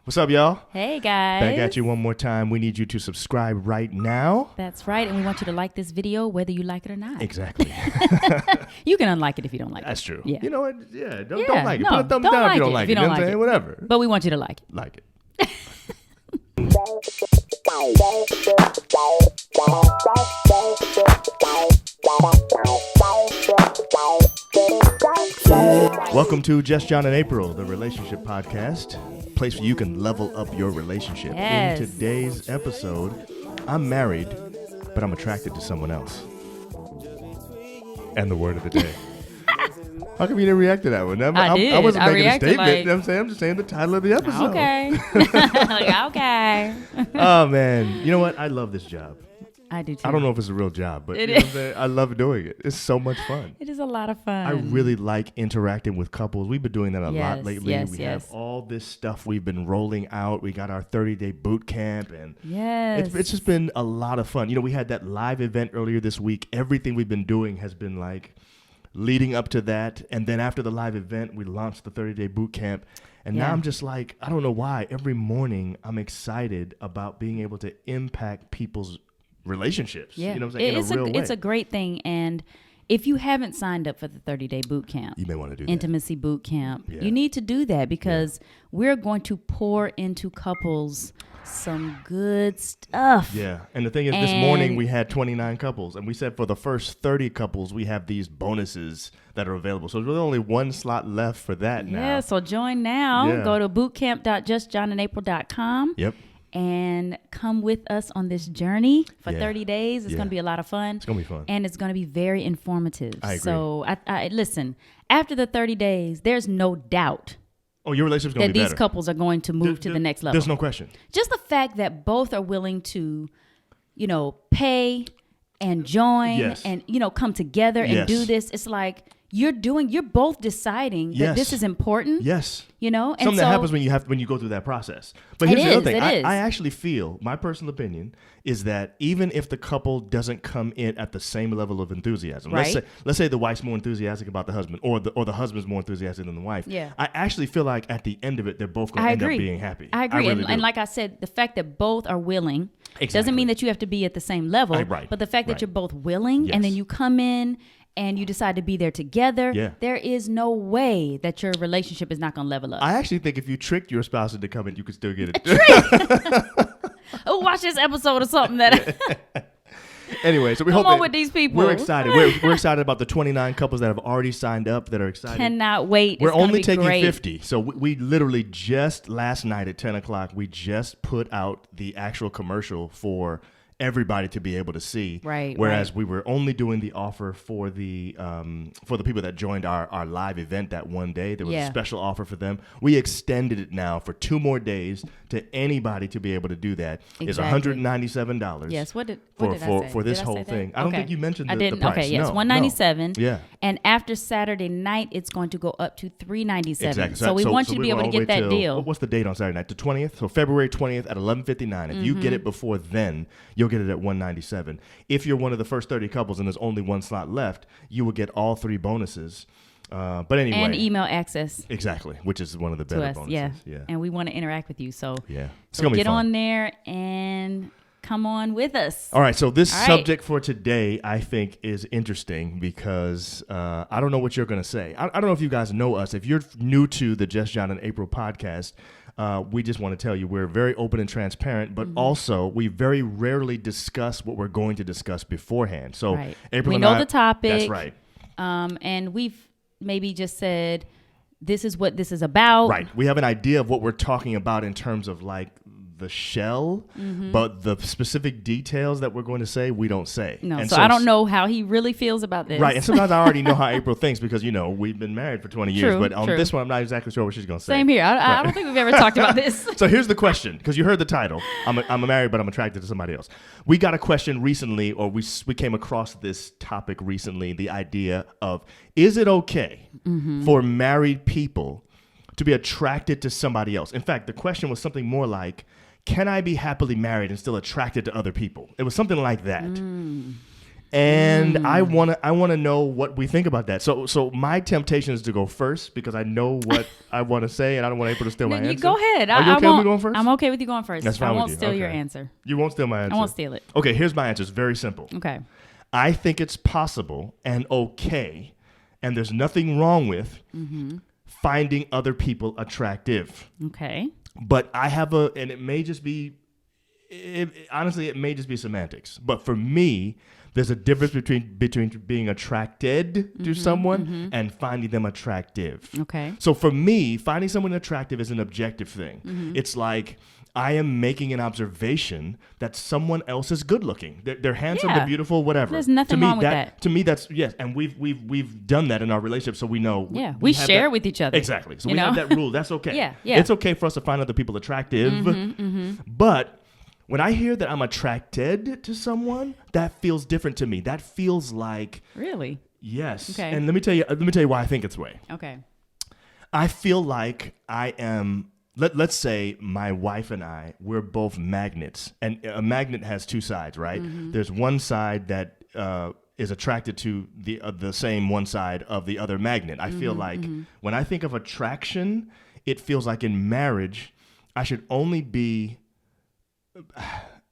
What's up, y'all? Hey, guys. Back at you one more time. We need you to subscribe right now. That's right. And we want you to like this video whether you like it or not. Exactly. You can unlike it if you don't like it. That's true. Yeah. You know what? Yeah, don't Yeah, like it. no, Put a thumbs don't down if like you don't it like if it. you don't know what I'm like saying? it. Whatever. But we want you to like it. Like it. Welcome to Just John and April, the relationship podcast. Place where you can level up your relationship. Yes. In today's episode, I'm married, but I'm attracted to someone else. And the word of the day. How come you didn't react to that one? I did. I wasn't I making a reacted statement. like- You know what I'm saying? I'm just saying the title of the episode. Okay. Like, okay. Oh, man. You know what? I love this job. I do too. I don't know if it's a real job, but It you know what is. I'm saying? I love doing it. It's so much fun. It is a lot of fun. I really like interacting with couples. We've been doing that a lot Yes, lately. yes, We yes. have all this stuff we've been rolling out. We got our 30-day boot camp, and Yes. it's just been a lot of fun. You know, we had that live event earlier this week. Everything we've been doing has been like leading up to that. And then after the live event, we launched the 30-day boot camp. And now Yeah. I'm just like, I don't know why. Every morning I'm excited about being able to impact people's relationships. Yeah. You know what I'm saying? It's in a real way. It's a great thing. And if you haven't signed up for the 30-day boot camp, You may want to do that. intimacy boot camp, Yeah. you need to do that because we're going to pour into couples some good stuff. Yeah. And the thing is, this morning And- we had 29 couples, and we said for the first 30 couples, we have these bonuses that are available. So there's really only one slot left for that now. Yeah, so join now. Yeah. Go to bootcamp.justjohnandapril.com Yep. and come with us on this journey for Yeah. 30 days. It's Yeah. going to be a lot of fun. It's going to be fun. And it's going to be very informative. I agree. So I listen, after the 30 days, there's no doubt Oh, your relationship's going that to be these better. couples are going to move to the next level. There's no question. Just the fact that both are willing to, pay and join Yes. and, come together and Yes. do this. It's like you're both deciding that Yes. this is important, Yes. and Something so that happens when you go through that process. But It here's the other is, thing. it is. I actually feel, my personal opinion is that even if the couple doesn't come in at the same level of enthusiasm, Right. let's say the wife's more enthusiastic about the husband, or the husband's more enthusiastic than the wife. Yeah. I actually feel like at the end of it, they're both going I to end agree. up being happy. I agree. really And do. like I said, the fact that both are willing Exactly. doesn't mean that you have to be at the same level. Right. But the fact that Right. you're both willing and then Yes. you come in and you decide to be there together, Yeah. there is no way that your relationship is not going to level up. I actually think if you tricked your spouse into coming, you could still get it. Oh, watch this episode or something that Anyway, so we Come hope on that with these people. We're excited. We're excited about the 29 couples that have already signed up that are excited. cannot wait. We're It's gonna only be taking great. 50. So we literally just last night at 10 o'clock, we just put out the actual commercial for everybody to be able to see. Right, Whereas right. we were only doing the offer for the people that joined our live event that one day. There was a Yeah. special offer for them. We extended it now for 2 more days to anybody to be able to do that. It's Exactly. $197. Yes. What did for I say? for this Did I whole say that? thing. I don't Okay. think you mentioned I the didn't. price. Okay. Yes. No, $197. Yeah. And after Saturday night, it's going to go up to $397. Exactly. So we want you to we're be able to all the way get that till- deal. What's the date on Saturday night? The 20th. So February 20th at 11:59. If you Mm-hmm. get it before then, you'll get it at $197. If you're one of the first 30 couples and there's only one slot left, you will get all 3 bonuses. But anyway, And email access exactly, which is one of the to better us. bonuses. Yeah. And we want to interact with you. So, Yeah. It's so gonna be get fun. on there and come on with us. All right, so this All right. subject for today, I think, is interesting because I don't know what you're going to say. I don't know if you guys know us. If you're new to the Just John and April podcast, we just want to tell you we're very open and transparent, but also we very rarely discuss what we're going to discuss beforehand. So Right. April We and know I- the topic. That's right. And we've maybe just said, this is what this is about. Right. We have an idea of what we're talking about in terms of like the shell, but the specific details that we're going to say, we don't say. No, And so I don't know how he really feels about this. Right, and sometimes I already know how April thinks because, we've been married for 20 years. True, But on true. this one, I'm not exactly sure what she's going to say. Same here. I don't think we've ever talked about this. So here's the question, because you heard the title. I'm married, but I'm attracted to somebody else. We got a question recently, or we came across this topic recently, the idea of, is it okay for married people to be attracted to somebody else? In fact, the question was something more like, can I be happily married and still attracted to other people? It was something like that. And I wanna know what we think about that. So my temptation is to go first because I know what I want to say, and I don't want April to steal my You answer. go ahead. Are you okay with me going first? I'm okay with you going first. That's fine I with won't you. steal your Okay. answer. You won't steal my answer. I won't steal it. Okay, here's my answer. It's very simple. Okay. I think it's possible and okay, and there's nothing wrong with finding other people attractive. Okay. But I have and it may just be, honestly, it may just be semantics. But for me, there's a difference between being attracted to someone and finding them attractive. Okay. So for me, finding someone attractive is an objective thing. It's like I am making an observation that someone else is good looking. They're handsome, Yeah. they're beautiful, whatever. There's nothing wrong with that. To me, that's yes, and we've done that in our relationship, so we know. Yeah, we have share that- with each other. Exactly. So you we know? have that rule. That's okay. Yeah, yeah. It's okay for us to find other people attractive, but when I hear that I'm attracted to someone, that feels different to me. That feels like Really? yes. Okay. And let me tell you why I think it's way. Okay. I feel like I am. Let's say my wife and we're both magnets, and a magnet has two sides, right? There's one side that is attracted to the same one side of the other magnet. I feel like when I think of attraction, it feels like in marriage, I should only be.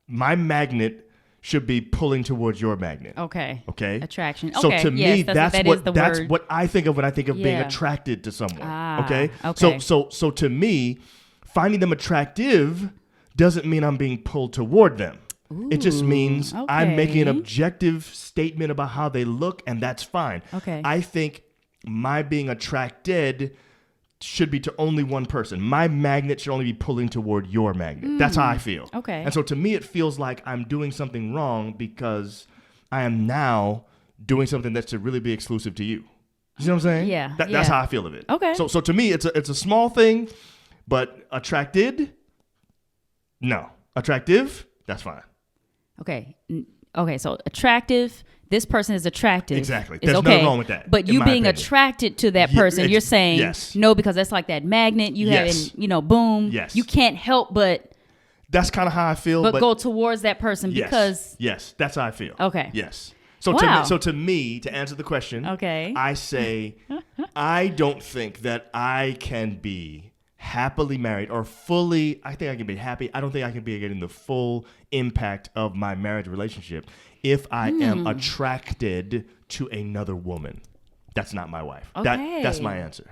My magnet should be pulling towards your magnet. Okay. Okay. Attraction. So Okay. to Yes, me, that is the that's word. what I think of when I think of being Yeah. attracted to someone. Ah, Okay. okay. So to me, finding them attractive doesn't mean I'm being pulled toward them. It just means I'm making an okay. objective statement about how they look, and that's fine. Okay. I think my being attracted should be to only one person. My magnet should only be pulling toward your magnet. That's how I feel. Okay. And so to me, it feels like I'm doing something wrong because I am now doing something that should really be exclusive to you. You know what I'm saying? Yeah, That's yeah. how I feel of it. Okay. So to me, it's a small thing, but attracted, no. Attractive, that's fine. Okay. Okay. So attractive. This person is attractive. Exactly. It's There's okay. nothing wrong with that, But in you my being opinion. attracted to that Yeah, person, you're saying yes. no because that's like that magnet. You Yes. have, boom. Yes. You can't help but That's kind of how I feel. But go towards that person yes, because. yes, that's how I feel. Okay. Yes. So Wow. to me, to answer the question, Okay. I say I don't think that I can be happily married or fully. I think I can be happy. I don't think I can be getting the full impact of my marriage relationship if I am attracted to another woman. That's not my wife. Okay. That's my answer.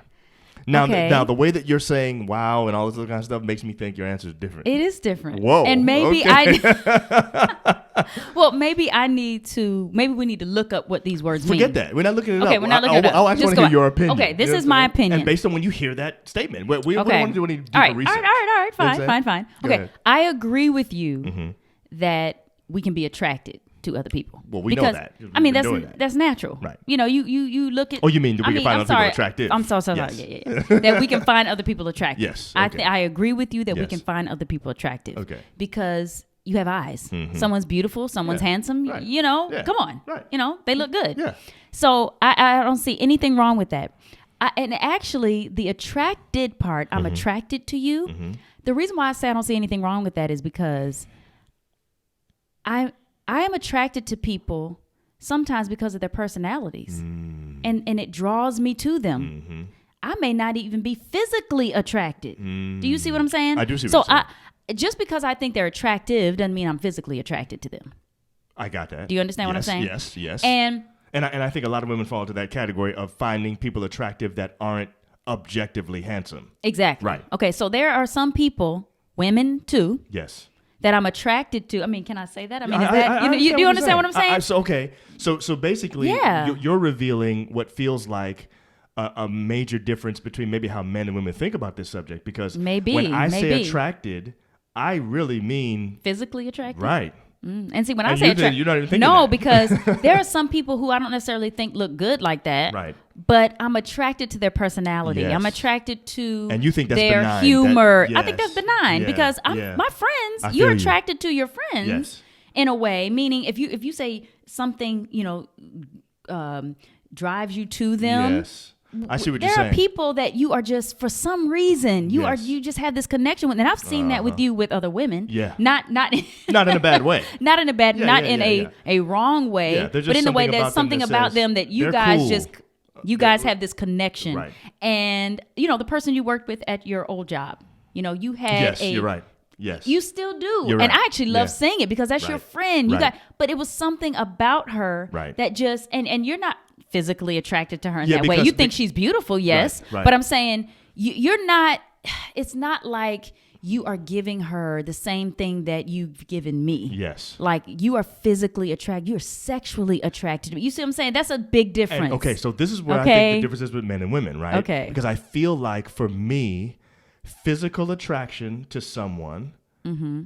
Now, Okay. now the way that you're saying wow and all this other kind of stuff makes me think your answer is different. It is different. Whoa, And maybe okay. maybe we need to look up what these words mean. Forget that. We're not looking it up. Okay, we're not looking it up. I just Just want go to on. hear your opinion. Okay, this You know is what I'm my saying? opinion. And based on when you hear that statement, we don't Okay. want to do any deeper All right, research. all right. You know what I'm saying? Fine. Go Okay, ahead. I agree with you that we can be attracted to other people. Well, we know because, that. We've I mean, been doing that. that's natural. Right. You look at. Oh, you mean that we can find I'm other people sorry. attractive? I'm so sorry. Yes. Yeah. That we can find other people attractive. Yes, I okay. I agree with you that we Yes. can find other people attractive. Okay. Because you have eyes. Someone's beautiful. Someone's Yeah. handsome. Right. Yeah. Come on. Right. They look good. Yeah. So I don't see anything wrong with that. And actually, the attracted part, I'm attracted to you. The reason why I say I don't see anything wrong with that is because I am attracted to people sometimes because of their personalities, and it draws me to them. I may not even be physically attracted. Do you see what I'm saying? I do see so what you're just because I think they're attractive doesn't mean I'm physically attracted to them. I got that. Do you understand what I'm saying? Yes. And And I think a lot of women fall into that category of finding people attractive that aren't objectively handsome. exactly. Right. Okay, so there are some people, women too, Yes. that I'm attracted to. I mean, can I say that? I mean, I is that understand you understand what I'm saying? So basically, Yeah. you're revealing what feels like a major difference between maybe how men and women think about this subject. Because Maybe, when I say maybe. attracted, I really mean Physically attracted. right. And see, when I And say you attracted, you're not even thinking no, that. because there are some people who I don't necessarily think look good like that. Right. But I'm attracted to their personality. Yes. I'm attracted to And you think that's their benign. humor. That- I think that's yes. benign Yeah. because Yeah. my friends, I you're feel you. attracted to your friends Yes. in a way. Meaning, if you say something, drives you to them. Yes. I see what there you're saying. are people that you are just, for some reason, Yes. you just have this connection with, and I've seen that with you with other women. Yeah. Not Not in a bad way. not in a bad, Yeah, not yeah, in yeah, a wrong way, Yeah, there's but just in a way something there's about them something that about says them that you they're guys cool. just, you guys have this connection. Right. And, the person you worked with at your old job, you had Yes, you're right. Yes. You still do. You're and right. I actually love Yeah. saying it because that's your Right. friend. Right. But it was something about her Right. that just, and you're not physically attracted to her in Yeah, that way. because- You think she's beautiful, yes. Right. But I'm saying you're not, it's not like you are giving her the same thing that you've given me. Yes. Like you are physically attracted, you're sexually attracted to me. You see what I'm saying? That's a big difference. And, okay, so this is where I Okay. think the difference is with men and women, right? Okay. Because I feel like for me, physical attraction to someone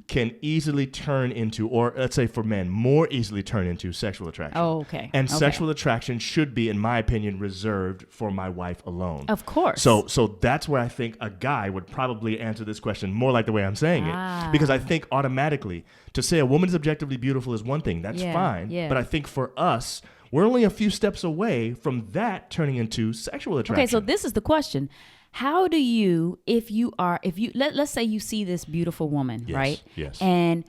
can easily turn into, or let's say for men, more easily turn into sexual attraction. Oh, okay. And Okay. sexual attraction should be, in my opinion, reserved for my wife alone. Of course. So that's where I think a guy would probably answer this question more like the way I'm saying it. Because I think automatically to say a woman is objectively beautiful is one thing. That's Yeah, fine. yeah. But I think for us, we're only a few steps away from that turning into sexual attraction. Okay, so this is the question. How do you, let's say you see this beautiful woman, Yes, right? yes. And,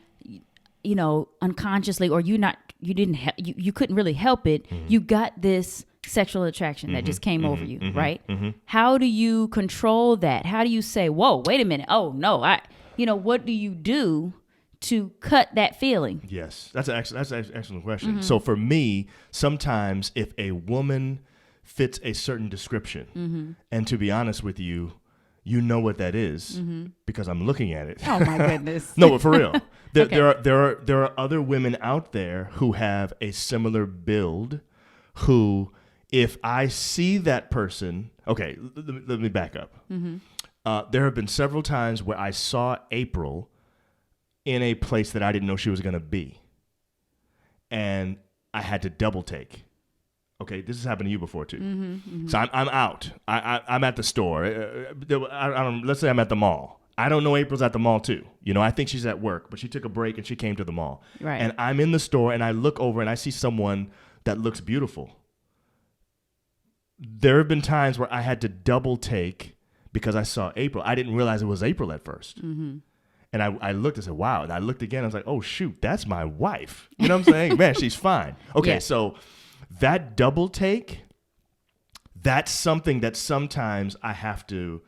unconsciously, or you couldn't really help it. Mm-hmm. You got this sexual attraction that just came over you, right? How do you control that? How do you say, whoa, wait a minute. Oh no, what do you do to cut that feeling? Yes, that's an excellent question. Mm-hmm. So for me, sometimes if a woman fits a certain description, Mm-hmm. and to be honest with you, you know what that is because I'm looking at it. Oh my goodness. No, but for real, Okay. there are other women out there who have a similar build. Who, if I see that person, okay, let me back up. There have been several times where I saw April in a place that I didn't know she was going to be, and I had to double take. Okay, this has happened to you before too. So I'm out. I'm at the store. Let's say I'm at the mall. I don't know April's at the mall too. I think she's at work, but she took a break and she came to the mall. Right. And I'm in the store and I look over and I see someone that looks beautiful. There have been times where I had to double take because I saw April. I didn't realize it was April at first. And I looked and said, wow. And I looked again. I was like, oh, shoot, that's my wife. You know what I'm saying? Man, she's fine. Okay, Yeah. so that double take, that's something that sometimes I have to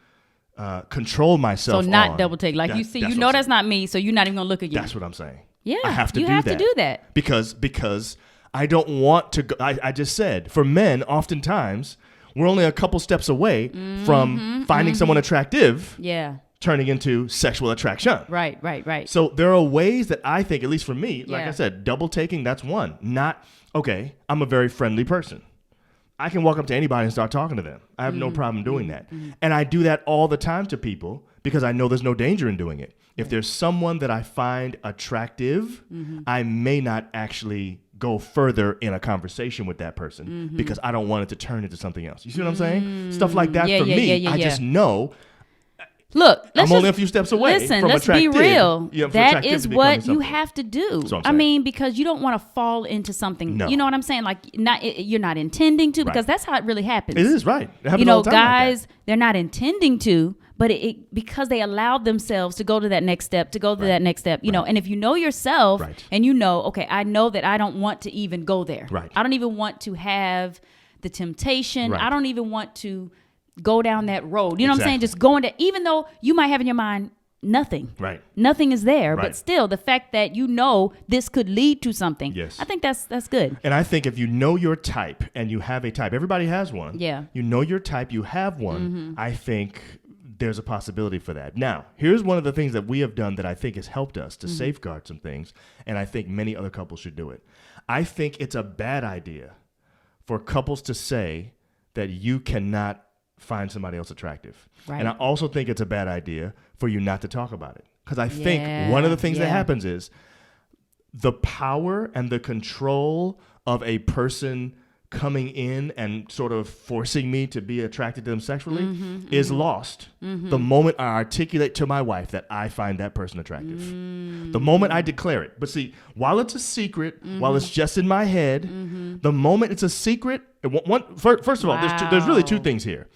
control myself So not on. double take. Like That- you see, that's you what know I'm that's saying. not me, so you're not even gonna look again. That's what I'm saying. Yeah, I have to you do have that. to do that. Because I don't want to go. I just said, for men, oftentimes, we're only a couple steps away from finding someone attractive Yeah. turning into sexual attraction. Right. So there are ways that I think, at least for me, like Yeah. I said, double taking, that's one. Not, okay, I'm a very friendly person. I can walk up to anybody and start talking to them. I have no problem doing that. And I do that all the time to people because I know there's no danger in doing it. If there's someone that I find attractive, I may not actually go further in a conversation with that person because I don't want it to turn into something else. You see what I'm saying? Stuff like that Yeah, for yeah, me, yeah, I yeah. just know Look, I'm only a few steps away Listen, from let's be attractive- real. yeah, for That attractivity is becoming what you something. have to do. That's what I'm I saying. mean, because you don't want to fall into something. No. You know what I'm saying? Like, you're not intending to, because Right. that's how it really happens. It is right. It happens You know, all the time like that. guys, they're not intending to, but because they allowed themselves to go to that next step, that next step, you know. And if you know yourself, Right. and you know, okay, I know that I don't want to even go there. Right. I don't even want to have the temptation. Right. I don't even want to go down that road. You know what I'm saying? Exactly. Just going to, even though you might have in your mind nothing. Right. Nothing is there, but Right. still the fact that you know this could lead to something. Yes. I think that's good. And I think if you know your type and you have a type, everybody has one. Yeah. You know your type, you have one. I think there's a possibility for that. Now, here's one of the things that we have done that I think has helped us to safeguard some things, and I think many other couples should do it. I think it's a bad idea for couples to say that you cannot find somebody else attractive. Right. And I also think it's a bad idea for you not to talk about it. Because I Yeah, think one of the things that yeah. happens is the power and the control of a person coming in and sort of forcing me to be attracted to them sexually is lost the moment I articulate to my wife that I find that person attractive. The moment I declare it. But see, while it's a secret, while it's just in my head, the moment it's a secret, first of all, there's really two things here.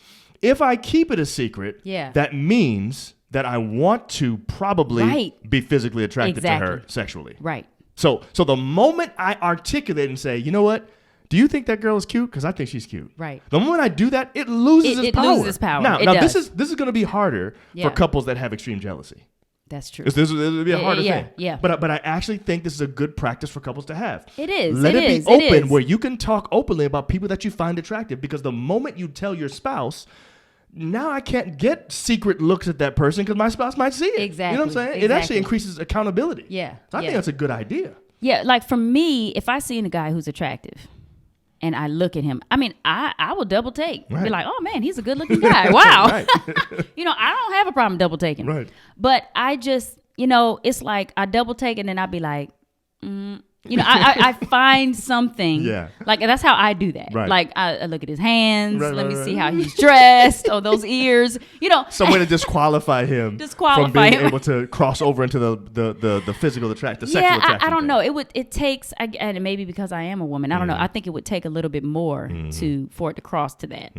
If I keep it a secret, that means that I want to probably be physically attracted to her sexually. Right. So the moment I articulate and say, you know what? Do you think that girl is cute? Because I think she's cute. Right. The moment I do that, it loses its power. It loses its power. Now does. this is going to be harder for couples that have extreme jealousy. That's true. This will be a harder thing. Yeah. But I actually think this is a good practice for couples to have. It is. Let it be open where you can talk openly about people that you find attractive. Because the moment you tell your spouse, now I can't get secret looks at that person because my spouse might see it. Exactly. You know what I'm saying? It actually increases accountability. Yeah. So I think that's a good idea. Yeah. Like for me, if I see a guy who's attractive and I look at him, I mean, I will double take. Right. Be like, oh man, he's a good looking guy. Wow. Right. I don't have a problem double taking. Right. But I just, it's like I double take and then I'll be like, I find something. Yeah. Like that's how I do that. Right. Like I look at his hands. Right, let me right. see how he's dressed. Oh, those ears. Some way to disqualify him from being able to cross over into the physical attraction, the sexual attraction. I don't know. It takes, and maybe because I am a woman, I don't know. I think it would take a little bit more for it to cross to that.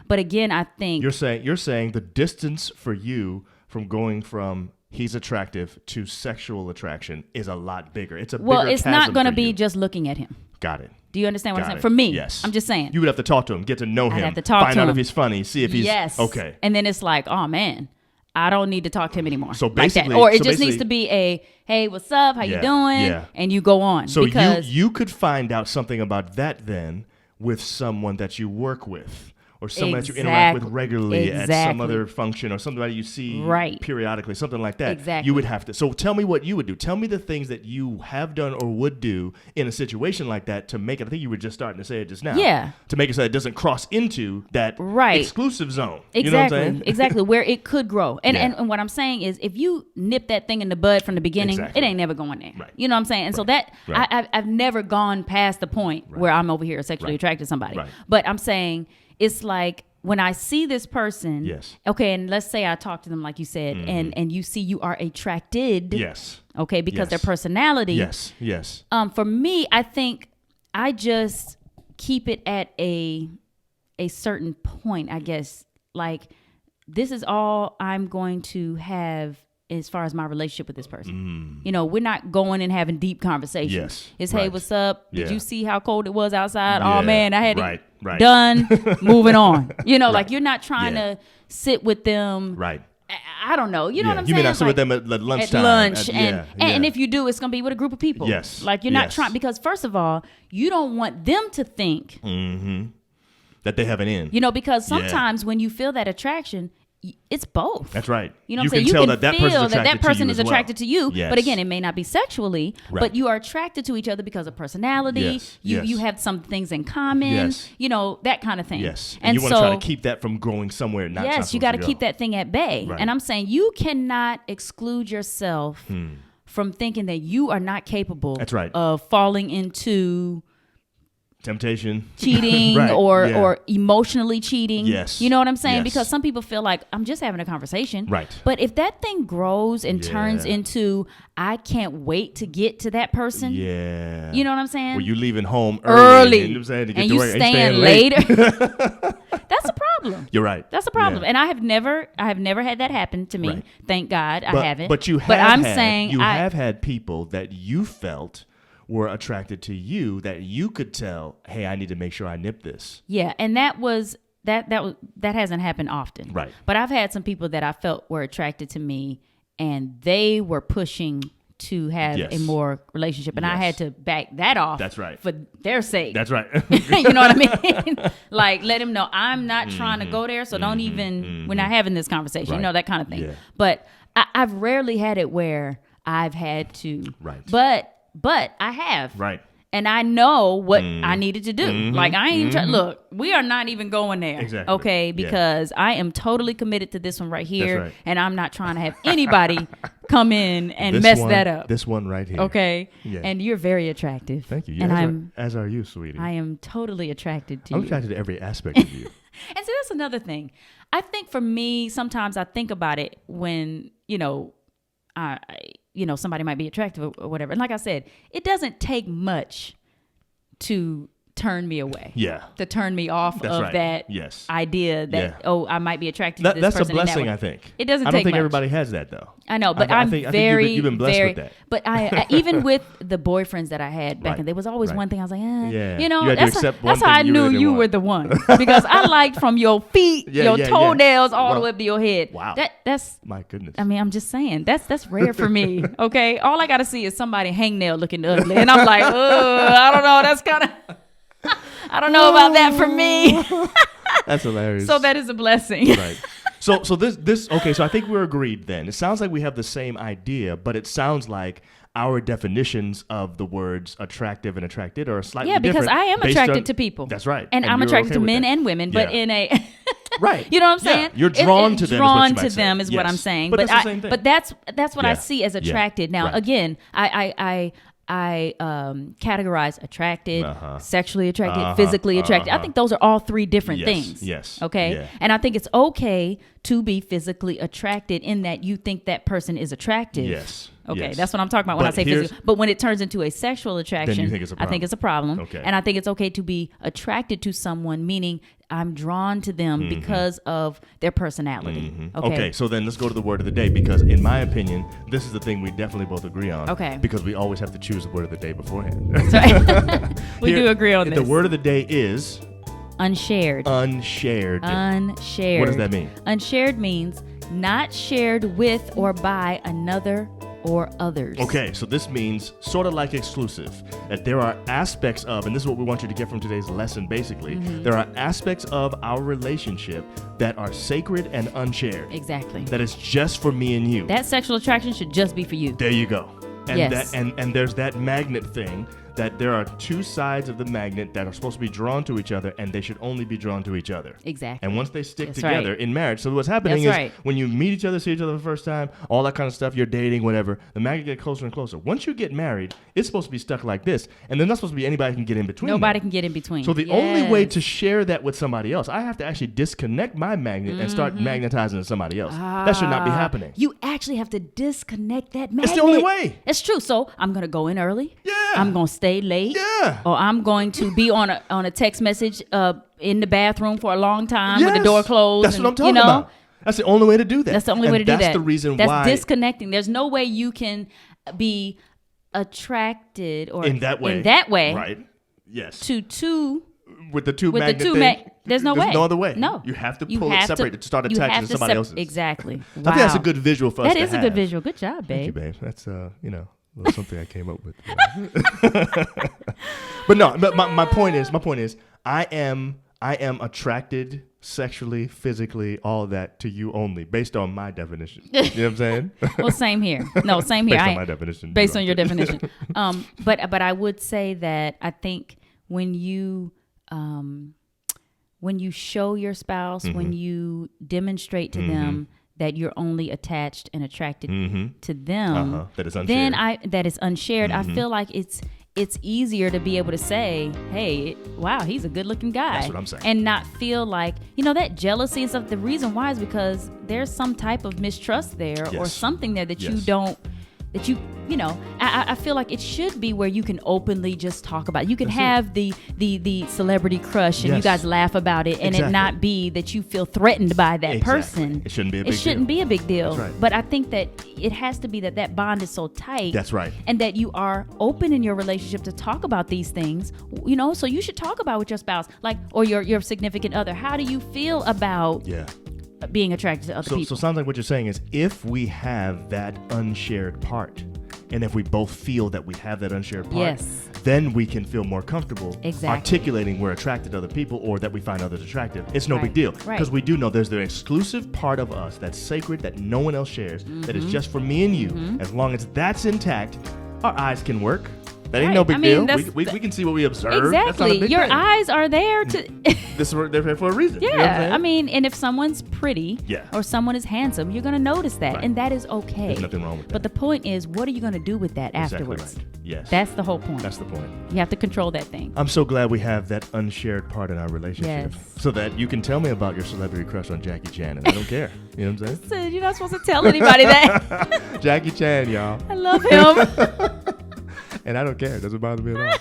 But again, I think you're saying the distance for you from going from he's attractive to sexual attraction is a lot bigger. It's a bigger chasm. Well, it's not going to be you. just looking at him. Got it. Do you understand what I'm saying? it. For me, yes. I'm just saying. You would have to talk to him, get to know him, I'd have to talk find to out him. if he's funny, see if he's okay. And then it's like, oh man, I don't need to talk to him anymore. So basically, or it just needs to be a, hey, what's up? How you doing? Yeah. And you go on. So because you could find out something about that then with someone that you work with. Or someone that you interact with regularly at some other function or somebody you see periodically, something like that. Exactly. You would have to. So tell me what you would do. Tell me the things that you have done or would do in a situation like that to make it. I think you were just starting to say it just now. Yeah. To make it so it doesn't cross into that exclusive zone. Exactly. You know what I'm saying? Exactly. Where it could grow. And what I'm saying is if you nip that thing in the bud from the beginning, it ain't never going there. Right. You know what I'm saying? And so that I've never gone past the point where I'm over here sexually attracted to somebody. Right. But I'm saying it's like, when I see this person, okay, and let's say I talk to them like you said, and you see you are attracted, okay, because their personality, for me, I think I just keep it at a certain point, I guess. Like this is all I'm going to have as far as my relationship with this person. We're not going and having deep conversations. It's hey, what's up? Did you see how cold it was outside? Oh man, I had it done. Moving on. Like you're not trying to sit with them. Right. I don't know. You know what I'm saying? You may not sit with them at lunchtime. At lunch. And if you do, it's going to be with a group of people. Yes. Like you're not trying, because first of all, you don't want them to think that they have an in. Because sometimes when you feel that attraction, it's both. That's right. You know what I'm saying? You can feel that person is attracted to you. Yes. But again, it may not be sexually, but you are attracted to each other because of personality. You have some things in common. That kind of thing. Yes. And you want to try to keep that from going somewhere. Yes, you got to keep that thing at bay. Right. And I'm saying you cannot exclude yourself from thinking that you are not capable of falling into temptation, cheating, or emotionally cheating. Yes. You know what I'm saying? Because some people feel like I'm just having a conversation. Right. But if that thing grows and turns into I can't wait to get to that person. Yeah. You know what I'm saying? Were you leaving home early? You know what I'm saying, to get and to you work, staying later. That's a problem. You're right. That's a problem. Yeah. And I have never had that happen to me. Right. Thank God I haven't. But you have had people that you felt were attracted to you that you could tell, hey, I need to make sure I nip this. Yeah, and that hasn't happened often. Right. But I've had some people that I felt were attracted to me and they were pushing to have a more relationship. And I had to back that off. That's right. For their sake. That's right. You know what I mean? Like, let them know I'm not trying to go there, so don't even, we're not having this conversation, that kind of thing. Yeah. But I've rarely had it where I've had to. Right. But I have. Right. And I know what I needed to do. Mm-hmm. Like, I ain't look, we are not even going there. Exactly. Okay. Because I am totally committed to this one right here. That's right. And I'm not trying to have anybody come in and This mess one- that up. This one right here. Okay. Yeah. And you're very attractive. Thank you. Yeah, And as are you, sweetie. I am totally attracted to I'm you. attracted to every aspect of you. And so that's another thing. I think for me, sometimes I think about it when, somebody might be attractive or whatever. And like I said, it doesn't take much to turn me away. Yeah. To turn me off That's of right. that Yes. idea that, Yeah. I might be attracted to this That's a person in that blessing, way. I think. It doesn't I don't take think much. everybody has that, though. I know, but I I'm think very, you've been blessed very, with that. but I even with the boyfriends that I had back Right. then, there was always Right. one thing I was like, Yeah. You you had to that's accept one that's how thing I you knew really didn't you want. were the one because I liked from your feet, Yeah, your yeah, yeah. toenails, all the Wow. way up to your head. Wow. That's. My goodness. I mean, I'm just saying that's rare for me. Okay, all I gotta see is somebody hangnail looking ugly, and I'm like, I don't know. That's kind of. I don't know about that for me. That's hilarious. So that is a blessing. Right. So this okay, so I think we're agreed then. It sounds like we have the same idea, but it sounds like our definitions of the words attractive and attracted are slightly Yeah, because different I am based attracted on- to people. That's right. And I'm you're attracted okay to with men that. and women, but Yeah. in a Right. You know what I'm Yeah, saying? you're drawn to them is what Drawn you to might say. them is what Yes. I'm saying. But that's the same thing. But that's what I Yeah. see as Yeah. attracted. Now Right. again, I categorize attracted, sexually attracted, physically attracted. I think those are all three different Yes, things. yes, Okay. yeah. And I think it's okay to be physically attracted in that you think that person is attractive. Yes. Okay, yes. that's what I'm talking about when But I say here's- physical. But when it turns into a sexual attraction, think it's a I think it's a problem. Okay. And I think it's okay to be attracted to someone, meaning I'm drawn to them because of their personality. Okay, so then let's go to the word of the day because, in my opinion, this is the thing we definitely both agree on. Okay. Because we always have to choose the word of the day beforehand. We Here, do agree on this. The word of the day is Unshared. unshared. Unshared. What does that mean? Unshared means not shared with or by another or others. Okay, so this means sort of like exclusive, that there are aspects of, and this is what we want you to get from today's lesson basically, there are aspects of our relationship that are sacred and unshared. Exactly. That is just for me and you. That sexual attraction should just be for you. There you go. And Yes. and there's that magnet thing that there are two sides of the magnet that are supposed to be drawn to each other, and they should only be drawn to each other. Exactly. And once they stick That's together right. in marriage, so what's happening That's is right. when you meet each other, see each other for the first time, all that kind of stuff, you're dating, whatever, the magnet gets closer and closer. Once you get married, it's supposed to be stuck like this, and there's not supposed to be anybody can get in between. Nobody that. can get in between. So the only way Yes. to share that with somebody else, I have to actually disconnect my magnet and start magnetizing to somebody else. That should not be happening. You actually have to disconnect that magnet. It's the only way. It's true. So I'm gonna go in early. Yeah. I'm gonna stay late. Yeah. Or I'm going to be on a text message in the bathroom for a long time with the Yes. door closed. That's and, what I'm talking about. That's the only way to do that. That's the only And way to do that. That's the reason that's why. disconnecting. There's no way you can be attracted or in that way. Right. Yes. to two. With the two With magnet the two thing, there's no way. no other way. No. You have to pull it separate to start you attaching have to somebody sep- else's. Exactly. I think that's a good visual for us That to is a have. good visual. Good job, Thank you, babe. babe. That's a little something I came up with. But no, but my point is I am attracted sexually, physically, all of that to you only based on my definition. You know what I'm saying? Well, same here. No, same here. Based I- on my definition. based you on are your too. definition. But I would say that I think when you show your spouse, when you demonstrate to them that you're only attached and attracted to them, That is unshared. then that is unshared. I feel like it's easier to be able to say, hey, wow, he's a good looking guy. That's what I'm saying. And not feel like, that jealousy and stuff. The reason why is because there's some type of mistrust there or Yes. something there that you Yes. don't, that you, I feel like it should be where you can openly just talk about it. You can That's have the celebrity crush and you Yes. guys laugh about it and Exactly. it not be that you feel threatened by that Exactly. person. It shouldn't be a big It shouldn't deal. be a big deal. That's right. But I think that it has to be that bond is so tight. That's right. And that you are open in your relationship to talk about these things, so you should talk about with your spouse, or your significant other. How do you feel about Yeah. being attracted to other So people? sounds like what you're saying is if we have that unshared part, and if we both feel that we have that unshared part, Yes. then we can feel more comfortable Exactly. articulating we're attracted to other people or that we find others attractive. It's no Right. big deal Right. because we do know there's the exclusive part of us that's sacred that no one else shares, that is just for me and you. As long as that's intact, our eyes can work, That ain't no Right. big I mean, deal. that's- We can see what we observe. That's not a Exactly. big Your thing. eyes are there to. They're for a reason. Yeah, You know what I'm saying? I mean, and if someone's pretty Yeah. or someone is handsome, you're going to notice that, Right. and that is okay. There's nothing wrong with that. But the point is, what are you going to do with that Exactly afterwards? right. Yes. That's the whole point. That's the point. You have to control that thing. I'm so glad we have that unshared part in our relationship, Yes. so that you can tell me about your celebrity crush on Jackie Chan, and I don't care. You know what I'm saying? So you're not supposed to tell anybody that. Jackie Chan, y'all, I love him. and I don't care. It doesn't bother me at all.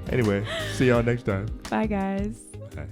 Anyway, see y'all next time. Bye, guys. Bye.